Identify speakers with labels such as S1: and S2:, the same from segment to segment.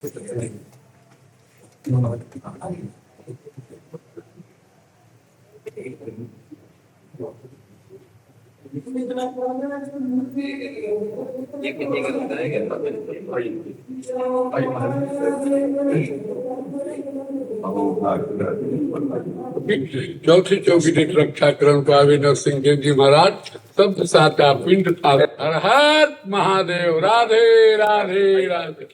S1: चौथी चौकी रक्षा क्रम का अभिनव सिंह जी महाराज सब साता पिंड था। हर हर महादेव। राधे राधे राधे।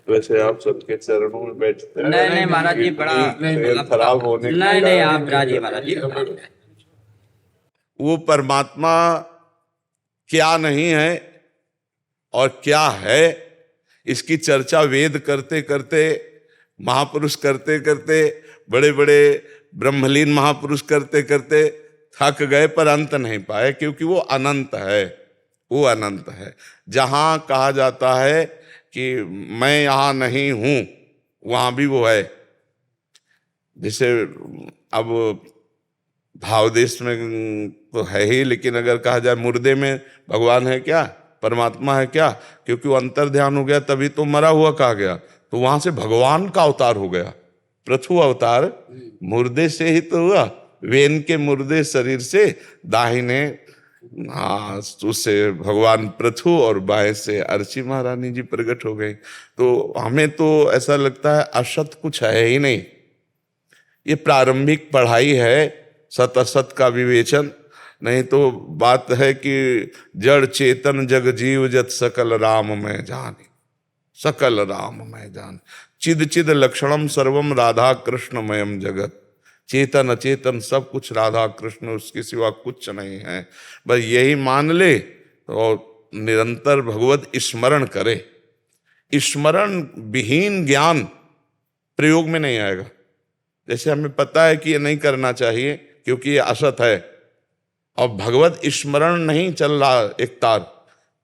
S2: वैसे आप सबके चरणों में बैठते हैं।
S3: नहीं महाराज जी, बड़ा
S2: खराब होने
S3: नहीं आप राजी महाराज जी।
S2: वो परमात्मा क्या नहीं है और क्या है, इसकी चर्चा वेद करते करते, महापुरुष करते करते, बड़े बड़े ब्रह्मलीन महापुरुष करते करते थक गए, पर अंत नहीं पाए, क्योंकि वो अनंत है। वो अनंत है। जहां कहा जाता है कि मैं यहां नहीं हूं, वहां भी वो है। जैसे अब भावदेश में तो है ही, लेकिन अगर कहा जाए मुर्दे में भगवान है क्या, परमात्मा है क्या, क्योंकि वो अंतर ध्यान हो गया, तभी तो मरा हुआ कहा गया। तो वहां से भगवान का अवतार हो गया। पृथु अवतार मुर्दे से ही तो हुआ, वेन के मुर्दे शरीर से दाहिने उससे भगवान पृथु और बाएं से अर्ची महारानी जी प्रकट हो गई। तो हमें तो ऐसा लगता है असत कुछ है ही नहीं। ये प्रारंभिक पढ़ाई है, सत असत का विवेचन। नहीं तो बात है कि जड़ चेतन जग जीव जत सकल राम में जाने, सकल राम में जान, चिद चिद लक्षणम सर्वम राधा कृष्णमयम जगत। चेतन अचेतन सब कुछ राधा कृष्ण, उसके सिवा कुछ नहीं है। बस यही मान ले और निरंतर भगवत स्मरण करे। स्मरण विहीन ज्ञान प्रयोग में नहीं आएगा। जैसे हमें पता है कि ये नहीं करना चाहिए क्योंकि ये असत है, और भगवत स्मरण नहीं चल रहा एक तार,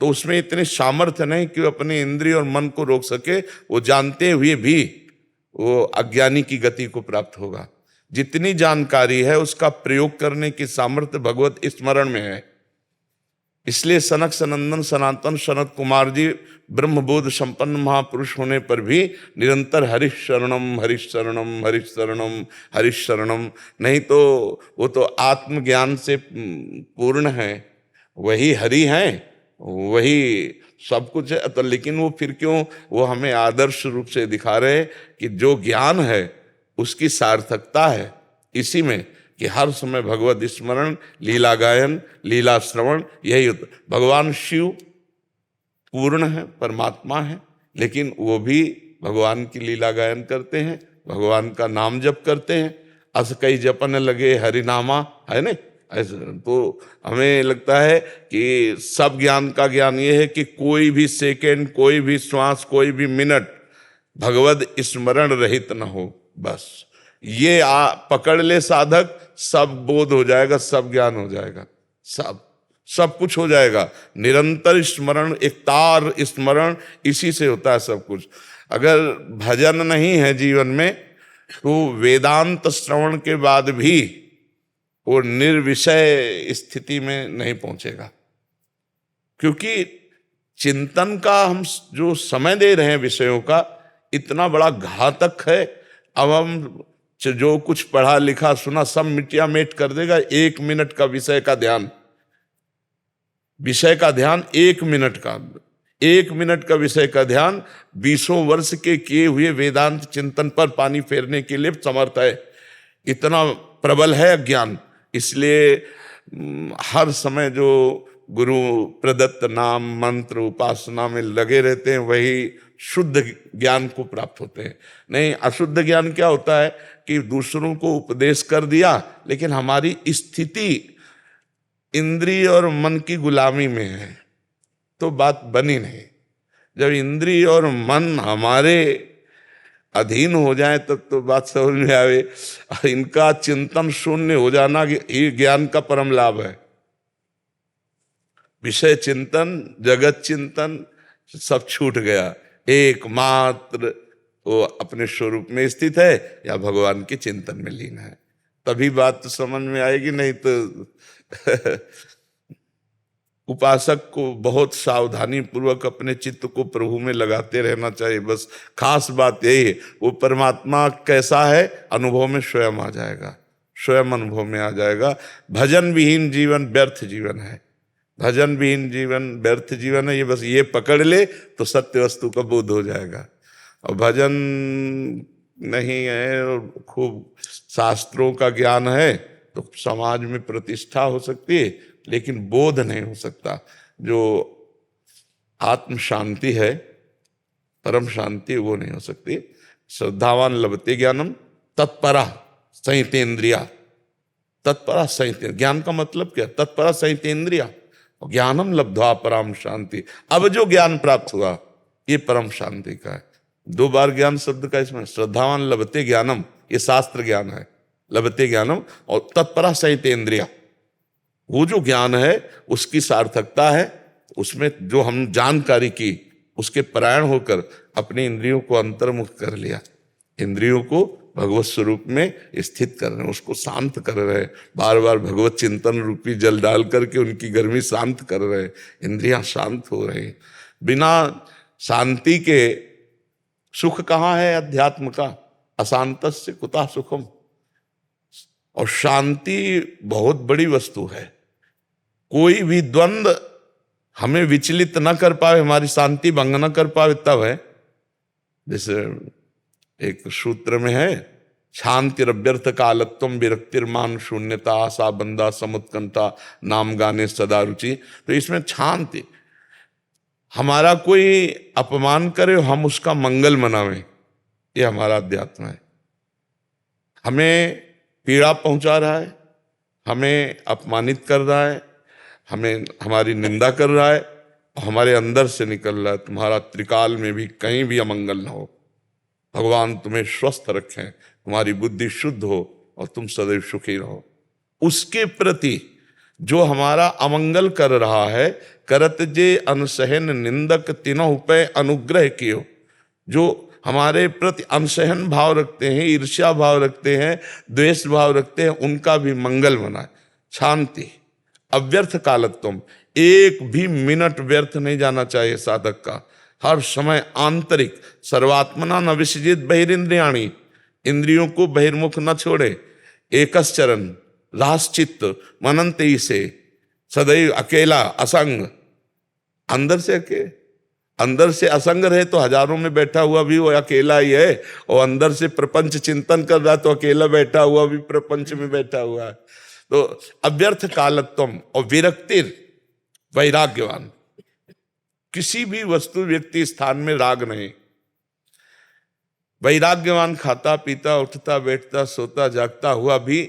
S2: तो उसमें इतनी सामर्थ्य नहीं कि वो अपने इंद्रिय और मन को रोक सके। वो जानते हुए भी वो अज्ञानी की गति को प्राप्त होगा। जितनी जानकारी है उसका प्रयोग करने की सामर्थ्य भगवत स्मरण में है। इसलिए सनक सनंदन सनातन सनत कुमार जी ब्रह्मबोध संपन्न महापुरुष होने पर भी निरंतर हरिश शरणम हरिश शरणम हरिश शरणम हरिश शरणम। नहीं तो वो तो आत्मज्ञान से पूर्ण है, वही हरि है, वही सब कुछ है। तो लेकिन वो फिर क्यों वो हमें आदर्श रूप से दिखा रहे कि जो ज्ञान है उसकी सार्थकता है इसी में कि हर समय भगवत स्मरण, लीला गायन, लीला श्रवण, यही होता। भगवान शिव पूर्ण है, परमात्मा है, लेकिन वो भी भगवान की लीला गायन करते हैं, भगवान का नाम जप करते हैं। अस कई जपन लगे हरिनामा, है ना। ऐसे तो हमें लगता है कि सब ज्ञान का ज्ञान ये है कि कोई भी सेकेंड, कोई भी श्वास, कोई भी मिनट भगवत स्मरण रहित न हो। बस ये पकड़ ले साधक, सब बोध हो जाएगा, सब ज्ञान हो जाएगा, सब कुछ हो जाएगा। निरंतर स्मरण, एक तार स्मरण, इसी से होता है सब कुछ। अगर भजन नहीं है जीवन में तो वेदांत श्रवण के बाद भी वो निर्विषय स्थिति में नहीं पहुंचेगा। क्योंकि चिंतन का हम जो समय दे रहे हैं विषयों का, इतना बड़ा घातक है। अब हम जो कुछ पढ़ा लिखा सुना सब मिटिया मेट कर देगा। 1 मिनट का विषय का ध्यान, विषय का ध्यान 1 मिनट का, 1 मिनट का विषय का ध्यान 20 वर्ष के किए हुए वेदांत चिंतन पर पानी फेरने के लिए समर्थ है। इतना प्रबल है अज्ञान। इसलिए हर समय जो गुरु प्रदत्त नाम मंत्र उपासना में लगे रहते हैं वही शुद्ध ज्ञान को प्राप्त होते हैं। नहीं, अशुद्ध ज्ञान क्या होता है कि दूसरों को उपदेश कर दिया, लेकिन हमारी स्थिति इंद्रिय और मन की गुलामी में है तो बात बनी नहीं। जब इंद्रिय और मन हमारे अधीन हो जाए तब तो बात समझ में आवे। इनका चिंतन शून्य हो जाना ये ज्ञान का परम लाभ है। विषय चिंतन, जगत चिंतन सब छूट गया। एकमात्र वो अपने स्वरूप में स्थित है या भगवान के चिंतन में लीन है। तभी बात तो समझ में आएगी, नहीं तो उपासक को बहुत सावधानी पूर्वक अपने चित्त को प्रभु में लगाते रहना चाहिए। बस खास बात यही है, वो परमात्मा कैसा है अनुभव में स्वयं आ जाएगा, स्वयं अनुभव में आ जाएगा। भजन विहीन जीवन व्यर्थ जीवन है, भजन विहीन जीवन व्यर्थ जीवन है। ये बस ये पकड़ ले तो सत्य वस्तु का बोध हो जाएगा। और भजन नहीं है और खूब शास्त्रों का ज्ञान है तो समाज में प्रतिष्ठा हो सकती है, लेकिन बोध नहीं हो सकता। जो आत्म शांति है, परम शांति, वो नहीं हो सकती। श्रद्धावान लभते ज्ञानम तत्परा संहितेन्द्रिया। तत्परा संहित, ज्ञान का मतलब क्या? तत्परा संहितेन्द्रिया, ज्ञानम लब्ध्वा परम शांति। अब जो ज्ञान प्राप्त हुआ ये परम शांति का है। 2 बार ज्ञान शब्द का इसमें, श्रद्धावान लभते ज्ञानम, ये शास्त्र ज्ञान है, लभते ज्ञानम, और तत्परा संहितेन्द्रिया, वो जो ज्ञान है उसकी सार्थकता है, उसमें जो हम जानकारी की उसके परायण होकर अपने इंद्रियों को अंतर्मुख कर लिया, इंद्रियों को भगवत स्वरूप में स्थित कर रहे हैं, उसको शांत कर रहे हैं, बार बार भगवत चिंतन रूपी जल डाल करके उनकी गर्मी शांत कर रहे हैं, इंद्रियां शांत हो रही हैं। बिना शांति के सुख कहाँ है अध्यात्म का? अशांतस्य कुतः सुखम। और शांति बहुत बड़ी वस्तु है। कोई भी द्वंद्व हमें विचलित न कर पाए, हमारी शांति भंग न कर पाए, तब है। जैसे एक सूत्र में है, शांतिरव्यर्थ कालत्वम विरक्तिर्मान शून्यता आशा बंदा समुत्कंठा नाम गाने सदा रुचि। तो इसमें शांति, हमारा कोई अपमान करे हम उसका मंगल मनावें, ये हमारा अध्यात्म है। हमें पीड़ा पहुंचा रहा है, हमें अपमानित कर रहा है, हमें हमारी निंदा कर रहा है, हमारे अंदर से निकल रहा है, तुम्हारा त्रिकाल में भी कहीं भी अमंगल न हो, भगवान तुम्हें स्वस्थ रखें, तुम्हारी बुद्धि शुद्ध हो और तुम सदैव सुखी रहो। उसके प्रति जो हमारा अमंगल कर रहा है, करत जे अनसहन निंदक तिनहु पे अनुग्रह कियो, जो हमारे प्रति अनसहन भाव रखते हैं, ईर्ष्या भाव रखते हैं, द्वेष भाव रखते हैं, उनका भी मंगल मनाए। शांति, अव्यर्थ कालत्वम, एक भी मिनट व्यर्थ नहीं जाना चाहिए साधक का। हर समय आंतरिक सर्वात्मना न विसर्जित बहिरिंद्रियाणी, इंद्रियों को बहिर्मुख न छोड़े। एकश्चरण रासचित्त मनंते से, सदैव अकेला असंग, अंदर से असंग रहे तो हजारों में बैठा हुआ भी वो अकेला ही है, और अंदर से प्रपंच चिंतन कर रहा तो अकेला बैठा हुआ भी प्रपंच में बैठा हुआ है। तो अव्यर्थ कालत्वम और विरक्तिर वैराग्यवान, किसी भी वस्तु व्यक्ति स्थान में राग नहीं। वैराग्यवान खाता पीता उठता बैठता सोता जागता हुआ भी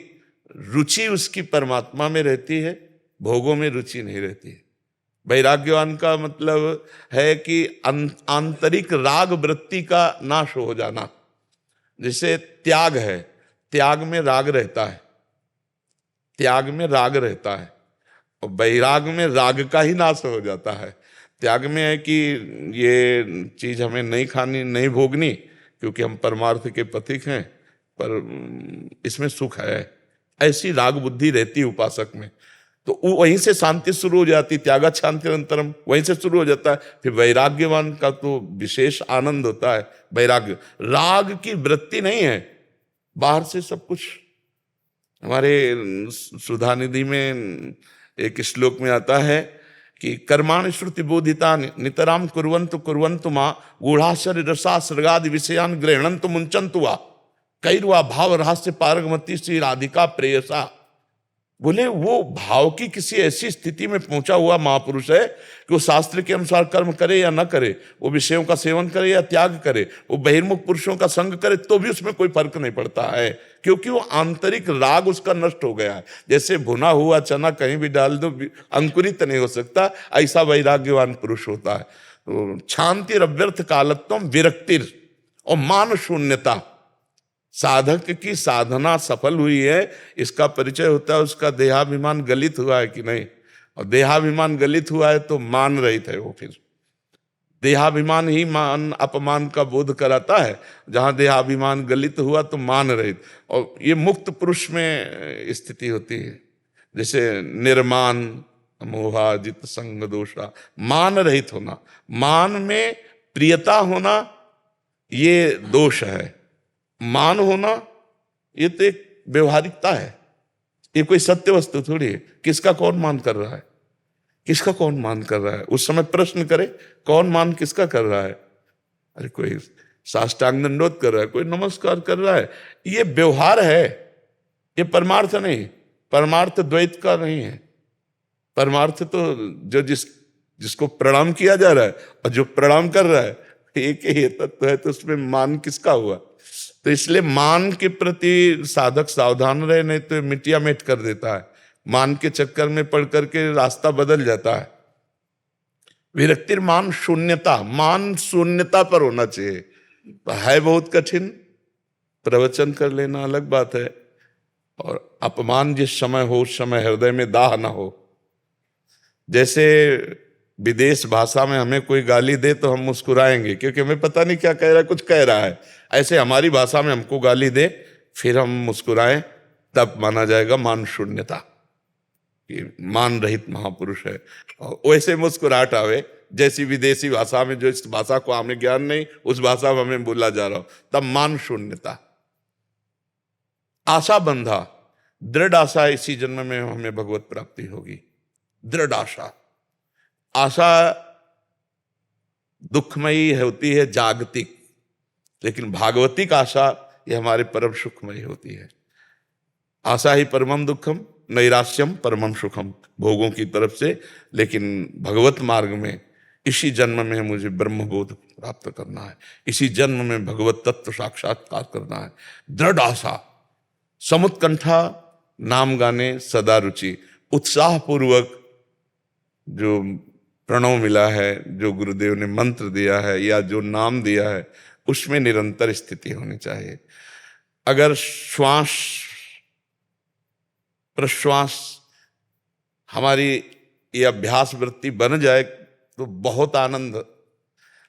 S2: रुचि उसकी परमात्मा में रहती है, भोगों में रुचि नहीं रहती है। वैराग्यवान का मतलब है कि आंतरिक राग वृत्ति का नाश हो जाना। जैसे त्याग है, त्याग में राग रहता है, त्याग में राग रहता है, और वैराग में राग का ही नाश हो जाता है। त्याग में है कि ये चीज हमें नहीं खानी, नहीं भोगनी, क्योंकि हम परमार्थ के पथिक हैं, पर इसमें सुख है, ऐसी राग बुद्धि रहती है उपासक में। तो वहीं से शांति शुरू हो जाती, त्यागत शांति अनंतरम, वहीं से शुरू हो जाता है। फिर वैराग्यवान का तो विशेष आनंद होता है। वैराग्य राग की वृत्ति नहीं है, बाहर से सब कुछ। हमारे सुधानिधि में एक श्लोक में आता है कि कर्माणि श्रुति बोधिता नितराम कुर्वन्तु मां गूढ़ाश्चर्य रसा सृगादि विषयान गृह्णन्तु मुंचन्तु वा कैर्वा भाव रहस्य पारगमति श्री राधिका प्रेयसा। बोले वो भाव की किसी ऐसी स्थिति में पहुंचा हुआ महापुरुष है कि वो शास्त्र के अनुसार कर्म करे या न करे, वो विषयों का सेवन करे या त्याग करे, वो बहिर्मुख पुरुषों का संग करे, तो भी उसमें कोई फर्क नहीं पड़ता है, क्योंकि वो आंतरिक राग उसका नष्ट हो गया है। जैसे भुना हुआ चना कहीं भी डाल दो अंकुरित नहीं हो सकता, ऐसा वैराग्यवान पुरुष होता है। तो शांति अव्यर्थ कालत्वम विरक्तिर और मान शून्यता। साधक की साधना सफल हुई है, इसका परिचय होता है उसका देहाभिमान गलित हुआ है कि नहीं। और देहाभिमान गलित हुआ है तो मान रहित है वो। फिर देहाभिमान ही मान अपमान का बोध कराता है। जहां देहाभिमान गलित हुआ तो मान रहित, और ये मुक्त पुरुष में स्थिति होती है। जैसे निर्मान मोहाजित संग दोषा, मान रहित होना, मान में प्रियता होना ये दोष है। मान होना ये तो एक व्यवहारिकता है, ये कोई सत्य वस्तु थोड़ी है। किसका कौन मान कर रहा है, किसका कौन मान कर रहा है? उस समय प्रश्न करे, कौन मान किसका कर रहा है? अरे कोई साष्टांग दंडोत कर रहा है, कोई नमस्कार कर रहा है, ये व्यवहार है, ये परमार्थ नहीं। परमार्थ द्वैत का नहीं है। परमार्थ तो जो जिसको प्रणाम किया जा रहा है और जो प्रणाम कर रहा है एक ही तत्व है, तो उसमें मान किसका हुआ? तो इसलिए मान के प्रति साधक सावधान रहे, नहीं तो मिटिया मेट कर देता है। मान के चक्कर में पड़ करके रास्ता बदल जाता है। विरक्तिर मान शून्यता, मान शून्यता पर होना चाहिए। तो है बहुत कठिन, प्रवचन कर लेना अलग बात है, और अपमान जिस समय हो उस समय हृदय में दाह ना हो। जैसे विदेश भाषा में हमें कोई गाली दे तो हम मुस्कुराएंगे, क्योंकि हमें पता नहीं क्या कह रहा है, कुछ कह रहा है। ऐसे हमारी भाषा में हमको गाली दे फिर हम मुस्कुराएं, तब माना जाएगा मान शून्यता, मान रहित महापुरुष है। और वैसे मुस्कुराहट आवे जैसी विदेशी भाषा में, जो इस भाषा को हमें ज्ञान नहीं, उस भाषा में हमें बोला जा रहा हो, तब मान शून्यता। आशा बंधा, दृढ़ आशा, इसी जन्म में हमें भगवत प्राप्ति होगी। दृढ़ आशा, आशा दुखमयी होती है, जागतिक, लेकिन भागवतिक आशा ये हमारे परम सुखमयी होती है। आशा ही परमम दुखम, नैराश्यम परमम सुखम, भोगों की तरफ से। लेकिन भगवत मार्ग में इसी जन्म में मुझे ब्रह्मबोध प्राप्त करना है, इसी जन्म में भगवत तत्व साक्षात्कार करना है। दृढ़ आशा, समुत्कंठा, नाम गाने सदा रुचि, उत्साह पूर्वक जो प्रणव मिला है, जो गुरुदेव ने मंत्र दिया है या जो नाम दिया है, उसमें निरंतर स्थिति होनी चाहिए। अगर श्वास प्रश्वास हमारी ये अभ्यास वृत्ति बन जाए तो बहुत आनंद।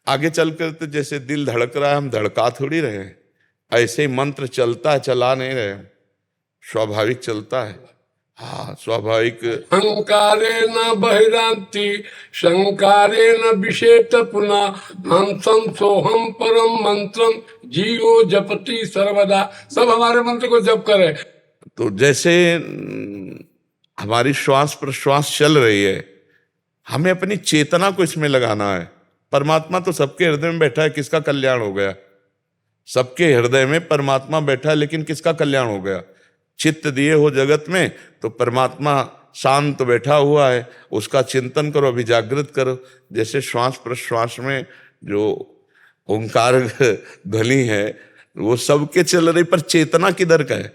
S2: आगे चलकर तो जैसे दिल धड़क रहा है, हम धड़का थोड़ी रहे हैं, ऐसे ही मंत्र चलता है, चला नहीं रहे, स्वाभाविक चलता है। हाँ, स्वाभाविक।
S1: अहंकारे न बहिरांति शंकारे न विषेत पुनः हंसं सोहम परम मंत्रम जीवो जपति सर्वदा। सब हमारे मंत्र को जप करे।
S2: तो जैसे हमारी श्वास प्रश्वास चल रही है, हमें अपनी चेतना को इसमें लगाना है। परमात्मा तो सबके हृदय में बैठा है, किसका कल्याण हो गया? सबके हृदय में परमात्मा बैठा है, लेकिन किसका कल्याण हो गया? चित्त दिए हो जगत में तो परमात्मा शांत बैठा हुआ है, उसका चिंतन करो, अभी जागृत करो। जैसे श्वास प्रश्वास में जो ओंकार ध्वनि है वो सबके चल रही, पर चेतना किधर का है?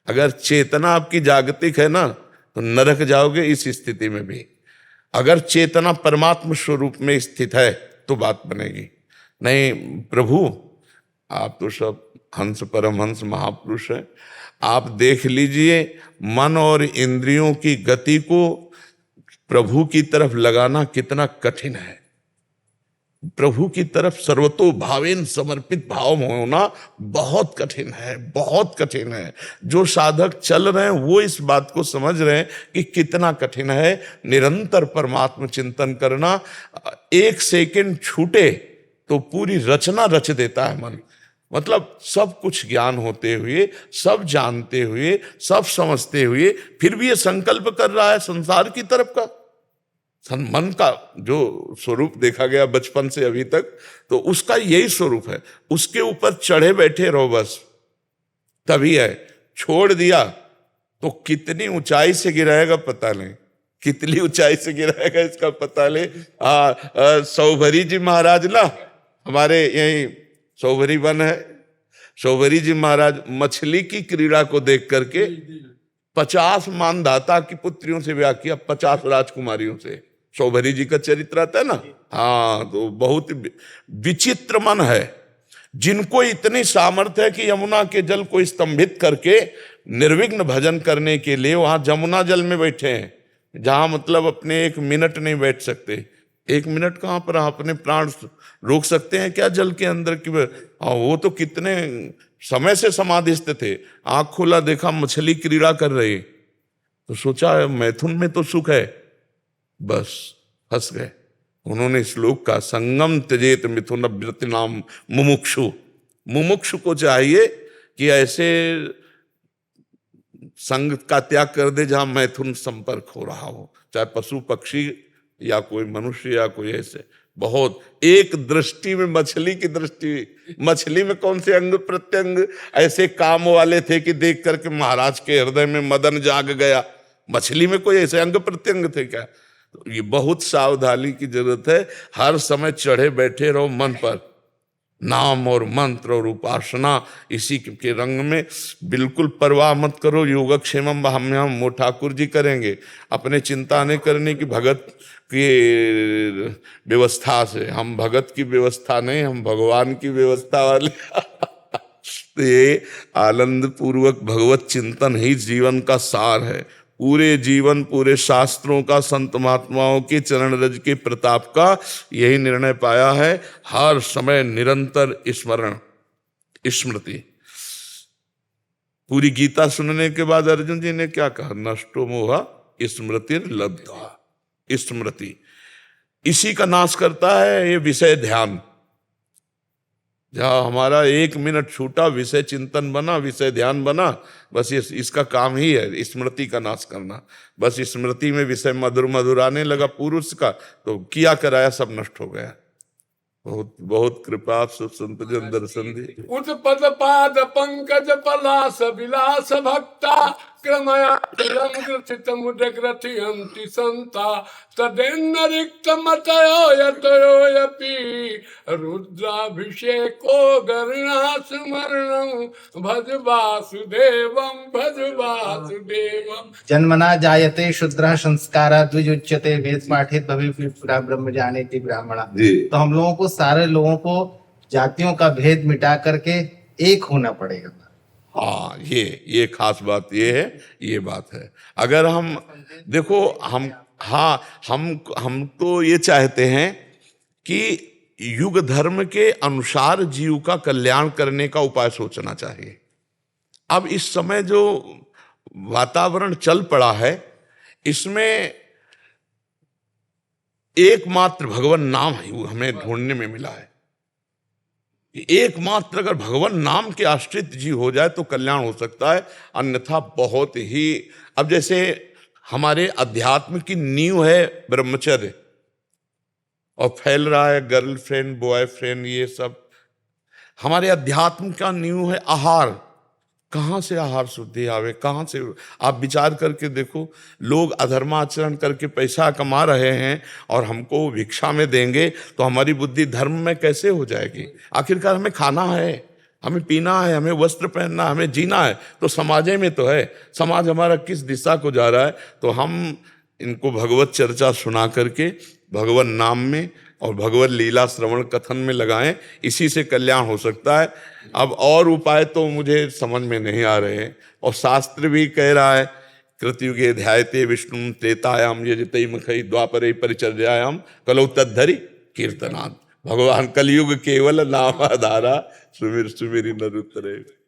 S2: अगर चेतना आपकी जागतिक है ना, तो नरक जाओगे इस स्थिति में भी। अगर चेतना परमात्मा स्वरूप में स्थित है तो बात बनेगी। नहीं, प्रभु आप तो सब हंस परमहंस महापुरुष है, आप देख लीजिए मन और इंद्रियों की गति को प्रभु की तरफ लगाना कितना कठिन है। प्रभु की तरफ सर्वतो भावेन समर्पित भाव होना बहुत कठिन है, बहुत कठिन है। जो साधक चल रहे हैं वो इस बात को समझ रहे हैं कि कितना कठिन है। निरंतर परमात्मा चिंतन करना, एक सेकंड छूटे तो पूरी रचना रच देता है मन। मतलब सब कुछ ज्ञान होते हुए, सब जानते हुए, सब समझते हुए, फिर भी ये संकल्प कर रहा है संसार की तरफ का। मन का जो स्वरूप देखा गया बचपन से अभी तक, तो उसका यही स्वरूप है। उसके ऊपर चढ़े बैठे रहो बस, तभी है। छोड़ दिया तो कितनी ऊंचाई से गिराएगा पता नहीं, कितनी ऊंचाई से गिराएगा इसका पता नहीं। सौभरी जी महाराज ना, हमारे यही सौभरी वन है, सौभरी जी महाराज मछली की क्रीड़ा को देख करके 50 मानधाता की पुत्रियों से ब्याह किया, 50 राजकुमारियों से। सौभरी जी का चरित्र आता है ना। हाँ, तो बहुत विचित्र मन है जिनको इतनी सामर्थ्य है कि यमुना के जल को स्तंभित करके निर्विघ्न भजन करने के लिए वहां जमुना जल में बैठे हैं, जहां मतलब अपने एक मिनट नहीं बैठ सकते, 1 मिनट कहाँ पर आप अपने प्राण रोक सकते हैं क्या जल के अंदर की? वो तो कितने समय से समाधिस्थ थे। आंख खोला, देखा मछली क्रीड़ा कर रही, तो सोचा मैथुन में तो सुख है, बस फंस गए। उन्होंने श्लोक का संगम त्यजेत मिथुन व्रति नाम मुमुक्षु। मुमुक्षु को चाहिए कि ऐसे संग का त्याग कर दे जहां मैथुन संपर्क हो रहा हो, चाहे पशु पक्षी या कोई मनुष्य या कोई ऐसे। बहुत एक दृष्टि में मछली की दृष्टि, मछली में कौन से अंग प्रत्यंग ऐसे काम वाले थे कि देख करके महाराज के हृदय में मदन जाग गया? मछली में कोई ऐसे अंग प्रत्यंग थे क्या? तो ये बहुत सावधानी की जरूरत है। हर समय चढ़े बैठे रहो मन पर, नाम और मंत्र और उपासना इसी के रंग में, बिल्कुल परवाह मत करो। योगक्षेमम हम वो ठाकुर जी करेंगे, अपने चिंता नहीं करने की भगत की व्यवस्था से। हम भगत की व्यवस्था नहीं, हम भगवान की व्यवस्था वाले। तो ये आनंद पूर्वक भगवत चिंतन ही जीवन का सार है। पूरे जीवन, पूरे शास्त्रों का, संत महात्माओं के चरण रज के प्रताप का यही निर्णय पाया है, हर समय निरंतर स्मरण, स्मृति। पूरी गीता सुनने के बाद अर्जुन जी ने क्या कहा? नष्टो मोह स्मृतिर्लब्धा। स्मृति इसी का नाश करता है ये विषय ध्यान। जहाँ हमारा 1 मिनट छूटा, विषय चिंतन बना, विषय ध्यान बना, बस ये इसका काम ही है स्मृति का नाश करना। बस स्मृति में विषय मधुर मधुर आने लगा पुरुष का, तो किया कराया सब नष्ट हो गया। बहुत बहुत कृपा संत जन दर्शन दी।
S1: उत्पद पाद पंकज पलास विलास भक्ता क्रमया ग्रथित मुद्रग्रथियन्ति संता तदेन्न रिक्त मतयो यतयोयपि रुद्राभिषेको गरुणा स्मरणं भज वासुदेवं भज वासुदेवं।
S4: जन्मना जायते शूद्रः संस्कारा द्विजुच्यते वेद पाठित भवेत् ब्रह्म जानेति ब्राह्मणा। तो हम लोगों को, सारे लोगों को जातियों का भेद मिटा करके एक होना पड़ेगा।
S2: हाँ, ये खास बात ये है, ये बात है। अगर हम देखो, हम तो ये चाहते हैं कि युग धर्म के अनुसार जीव का कल्याण करने का उपाय सोचना चाहिए। अब इस समय जो वातावरण चल पड़ा है, इसमें एकमात्र भगवान नाम ही हमें ढूंढने में मिला है। एकमात्र अगर भगवान नाम के आश्रित जीव हो जाए तो कल्याण हो सकता है, अन्यथा बहुत ही। अब जैसे हमारे अध्यात्म की नींव है ब्रह्मचर्य, और फैल रहा है गर्लफ्रेंड बॉयफ्रेंड, ये सब। हमारे अध्यात्म का नींव है आहार। कहाँ से आहार शुद्धि आवे? कहाँ से? आप विचार करके देखो, लोग अधर्माचरण करके पैसा कमा रहे हैं और हमको भिक्षा में देंगे तो हमारी बुद्धि धर्म में कैसे हो जाएगी? आखिरकार हमें खाना है, हमें पीना है, हमें वस्त्र पहनना, हमें जीना है, तो समाज में तो है। समाज हमारा किस दिशा को जा रहा है? तो हम इनको भगवत चर्चा सुना करके भगवत नाम में और भगवत लीला श्रवण कथन में लगाएं, इसी से कल्याण हो सकता है। अब और उपाय तो मुझे समझ में नहीं आ रहे हैं। और शास्त्र भी कह रहा है, कृतयुगे ध्यायते विष्णु त्रेतायाम यजते मुखै द्वापरे परिचर्यायाम कलौ तद्धरि कीर्तनात्। भगवान कलयुग केवल नाम आधारा सुमिर सुमिरि नर उतरे।